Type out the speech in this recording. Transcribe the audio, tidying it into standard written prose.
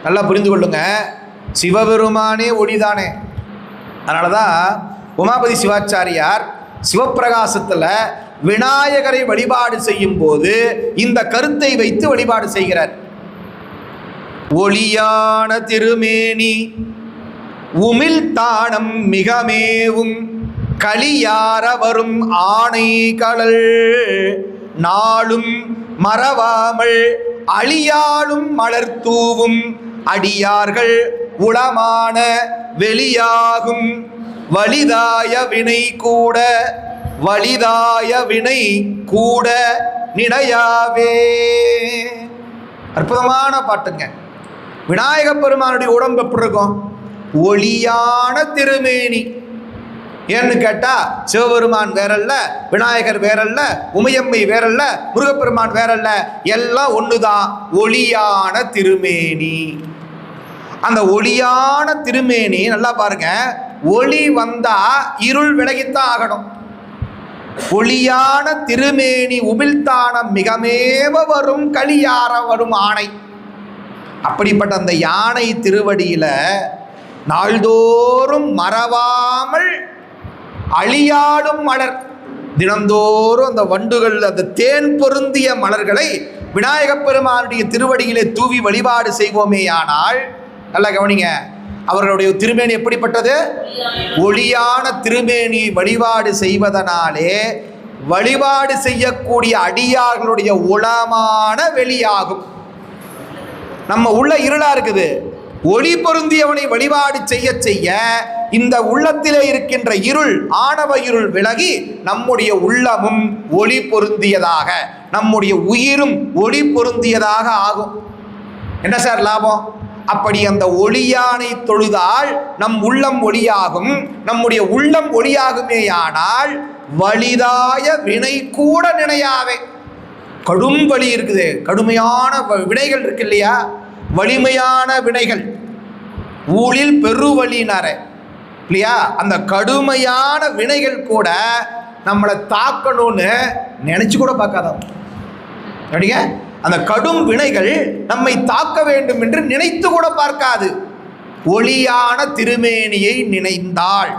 நல்லா புரிந்து கொள்ளுங்க, சிவபெருமானே ஒளிதானே. அதனால தான் உமாபதி சிவாச்சாரியார் சிவப்பிரகாசத்தில் விநாயகரை வழிபாடு செய்யும் போது இந்த கருத்தை வைத்து வழிபாடு செய்கிறார். ஒளியான திருமேனி உமிழ் தானம் மிகமேவும் களியார வரும் ஆணை கடல் நாளும் மறவாமல் அழியாலும் மலர்தூவும் அடியார்கள் உளமான வெளியாகும் வலிதாய வினை கூட வலிதாய வினை கூட நினையாவே. அற்புதமான பாட்டுங்க. விநாயக பெருமானுடைய உடம்பு எப்படி இருக்கும்? ஒளியான திருமேனி. ஏன்னு கேட்டா சிவபெருமான் வேறல்ல, விநாயகர் வேறல்ல, உமையம்மை வேறல்ல, முருகப்பெருமான் வேறல்ல, எல்லாம் ஒண்ணுதான், ஒளியான திருமேனி. அந்த ஒளியான திருமேனி நல்லா பாருங்க, ஒளி வந்தா இருள் விலகித்தான் ஆகணும். ஒளியான திருமேனி உமிழ்தானம் மிகமேவ வரும் களியார வரும் ஆணை. அப்படிப்பட்ட அந்த யானை திருவடியில நாள்தோறும் மறவாமல் அழியாடும் மலர், தினந்தோறும் அந்த வண்டுகள் அந்த தேன் பொருந்திய மலர்களை விநாயகப் பெருமானுடைய திருவடியிலே தூவி வழிபாடு செய்வோமேயானால், நல்லா கவனிங்க, அவர்களுடைய திருமேனி எப்படிப்பட்டது? ஒளியான திருமேனி வழிபாடு செய்வதனாலே வழிபாடு செய்யக்கூடிய அடியார்களுடைய உளமான வெளியாகும். நம்ம உள்ள இருளா இருக்குது, ஒளி பொருந்தியவனை வழிபாடு செய்ய செய்ய இந்த உள்ளத்திலே இருக்கின்ற இருள், ஆணவ இருள் விலகி நம்முடைய உள்ளமும் ஒளி பொருந்தியதாக, நம்முடைய உயிரும் ஒளி பொருந்தியதாக ஆகும். என்ன சார் லாபம்? அப்படி அந்த ஒளியானை தொழுதால் நம் உள்ளம் ஒளியாகும். நம்முடைய உள்ளம் ஒளியாகுமேயானால் வலிதாய வினை கூட நினையாவே. கடும் வலி இருக்குது, கடுமையான வினைகள் இருக்கு இல்லையா, வலிமையான வினைகள், ஊழில் பெருவழினார இல்லையா, அந்த கடுமையான வினைகள் கூட நம்மளை தாக்கணும்னு நினைச்சு கூட பார்க்காதான். அப்படிங்க, அந்த கடும் வினைகள் நம்மை தாக்க வேண்டும் என்று நினைத்து கூட பார்க்காது. ஒளியான திருமேனியை நினைந்தாள்